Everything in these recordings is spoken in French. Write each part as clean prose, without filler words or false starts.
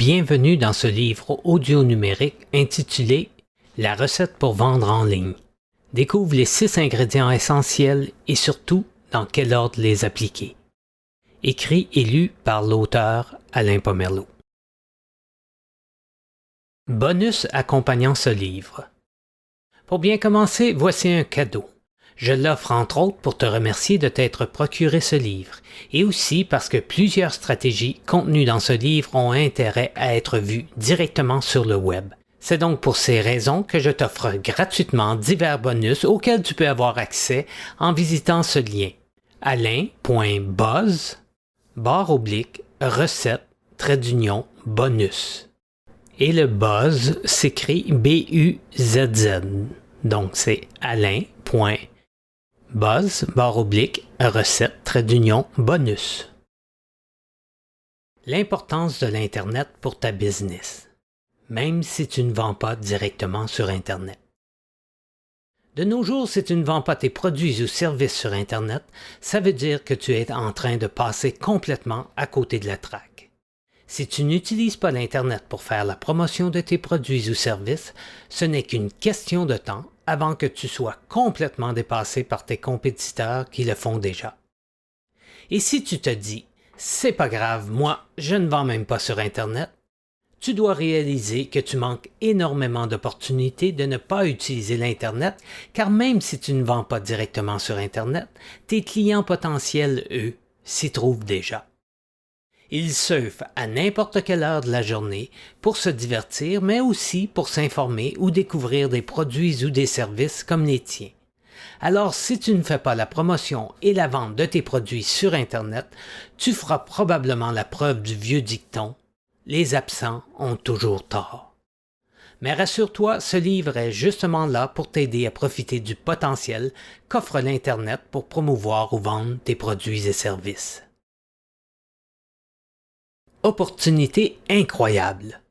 Bienvenue dans ce livre audio numérique intitulé « La recette pour vendre en ligne ». Découvre les 6 ingrédients essentiels et surtout dans quel ordre les appliquer. Écrit et lu par l'auteur Alain Pomerleau. Bonus accompagnant ce livre. Pour bien commencer, voici un cadeau. Je l'offre entre autres pour te remercier de t'être procuré ce livre et aussi parce que plusieurs stratégies contenues dans ce livre ont intérêt à être vues directement sur le web. C'est donc pour ces raisons que je t'offre gratuitement divers bonus auxquels tu peux avoir accès en visitant ce lien alain.buzz/recette-bonus. Et le buzz s'écrit B-U-Z-Z. Donc c'est alain.buzz/recette-bonus. L'importance de l'Internet pour ta business, même si tu ne vends pas directement sur Internet. De nos jours, si tu ne vends pas tes produits ou services sur Internet, ça veut dire que tu es en train de passer complètement à côté de la traque. Si tu n'utilises pas l'Internet pour faire la promotion de tes produits ou services, ce n'est qu'une question de temps avant que tu sois complètement dépassé par tes compétiteurs qui le font déjà. Et si tu te dis « c'est pas grave, moi, je ne vends même pas sur Internet », tu dois réaliser que tu manques énormément d'opportunités de ne pas utiliser l'Internet, car même si tu ne vends pas directement sur Internet, tes clients potentiels, eux, s'y trouvent déjà. Ils surfent à n'importe quelle heure de la journée pour se divertir, mais aussi pour s'informer ou découvrir des produits ou des services comme les tiens. Alors, si tu ne fais pas la promotion et la vente de tes produits sur Internet, tu feras probablement la preuve du vieux dicton « Les absents ont toujours tort ». Mais rassure-toi, ce livre est justement là pour t'aider à profiter du potentiel qu'offre l'Internet pour promouvoir ou vendre tes produits et services. Opportunité incroyable.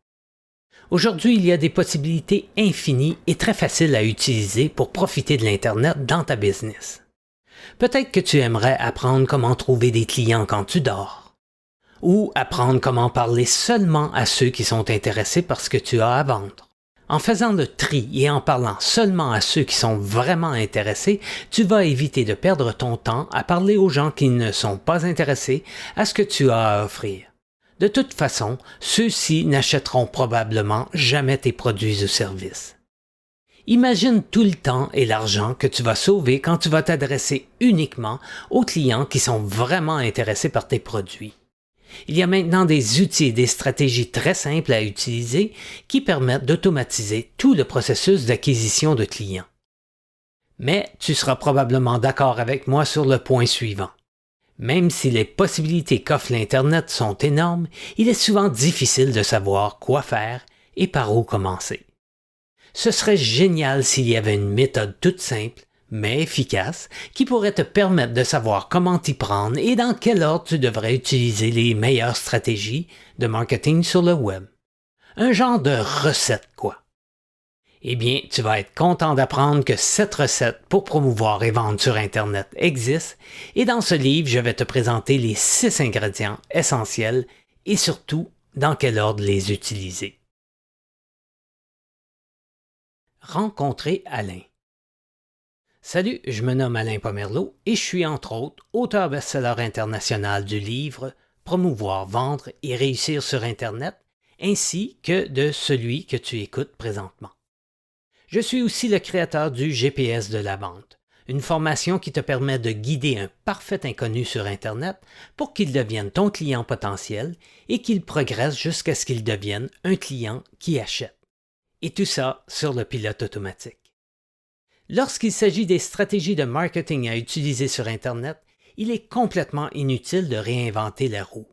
Aujourd'hui, il y a des possibilités infinies et très faciles à utiliser pour profiter de l'Internet dans ta business. Peut-être que tu aimerais apprendre comment trouver des clients quand tu dors, ou apprendre comment parler seulement à ceux qui sont intéressés par ce que tu as à vendre. En faisant le tri et en parlant seulement à ceux qui sont vraiment intéressés, tu vas éviter de perdre ton temps à parler aux gens qui ne sont pas intéressés à ce que tu as à offrir. De toute façon, ceux-ci n'achèteront probablement jamais tes produits ou services. Imagine tout le temps et l'argent que tu vas sauver quand tu vas t'adresser uniquement aux clients qui sont vraiment intéressés par tes produits. Il y a maintenant des outils et des stratégies très simples à utiliser qui permettent d'automatiser tout le processus d'acquisition de clients. Mais tu seras probablement d'accord avec moi sur le point suivant. Même si les possibilités qu'offre l'Internet sont énormes, il est souvent difficile de savoir quoi faire et par où commencer. Ce serait génial s'il y avait une méthode toute simple, mais efficace, qui pourrait te permettre de savoir comment t'y prendre et dans quel ordre tu devrais utiliser les meilleures stratégies de marketing sur le web. Un genre de recette, quoi. Eh bien, tu vas être content d'apprendre que cette recette pour promouvoir et vendre sur Internet existe et dans ce livre, je vais te présenter les 6 ingrédients essentiels et surtout dans quel ordre les utiliser. Rencontrer Alain. Salut, je me nomme Alain Pomerleau et je suis entre autres auteur best-seller international du livre Promouvoir, vendre et réussir sur Internet ainsi que de celui que tu écoutes présentement. Je suis aussi le créateur du GPS de la vente, une formation qui te permet de guider un parfait inconnu sur Internet pour qu'il devienne ton client potentiel et qu'il progresse jusqu'à ce qu'il devienne un client qui achète. Et tout ça sur le pilote automatique. Lorsqu'il s'agit des stratégies de marketing à utiliser sur Internet, il est complètement inutile de réinventer la roue.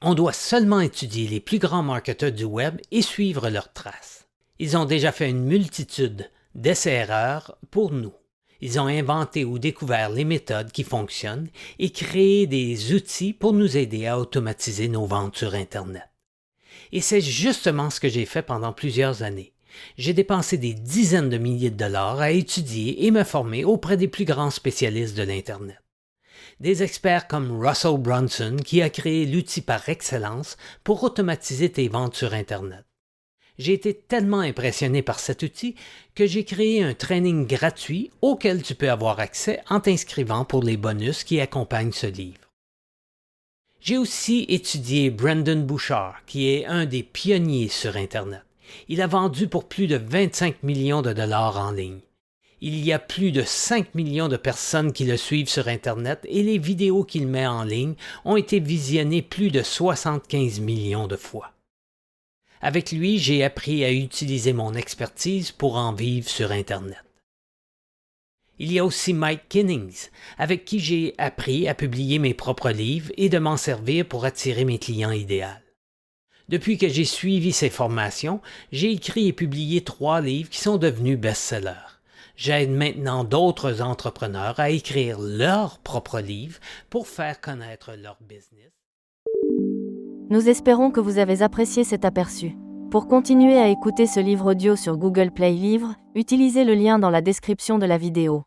On doit seulement étudier les plus grands marketeurs du web et suivre leurs traces. Ils ont déjà fait une multitude d'essais-erreurs pour nous. Ils ont inventé ou découvert les méthodes qui fonctionnent et créé des outils pour nous aider à automatiser nos ventes sur Internet. Et c'est justement ce que j'ai fait pendant plusieurs années. J'ai dépensé des dizaines de milliers de dollars à étudier et me former auprès des plus grands spécialistes de l'Internet. Des experts comme Russell Brunson qui a créé l'outil par excellence pour automatiser tes ventes sur Internet. J'ai été tellement impressionné par cet outil que j'ai créé un training gratuit auquel tu peux avoir accès en t'inscrivant pour les bonus qui accompagnent ce livre. J'ai aussi étudié Brendon Burchard, qui est un des pionniers sur Internet. Il a vendu pour plus de 25 millions de dollars en ligne. Il y a plus de 5 millions de personnes qui le suivent sur Internet et les vidéos qu'il met en ligne ont été visionnées plus de 75 millions de fois. Avec lui, j'ai appris à utiliser mon expertise pour en vivre sur Internet. Il y a aussi Mike Kinnings, avec qui j'ai appris à publier mes propres livres et de m'en servir pour attirer mes clients idéaux. Depuis que j'ai suivi ces formations, j'ai écrit et publié 3 livres qui sont devenus best-sellers. J'aide maintenant d'autres entrepreneurs à écrire leurs propres livres pour faire connaître leur business. Nous espérons que vous avez apprécié cet aperçu. Pour continuer à écouter ce livre audio sur Google Play Livres, utilisez le lien dans la description de la vidéo.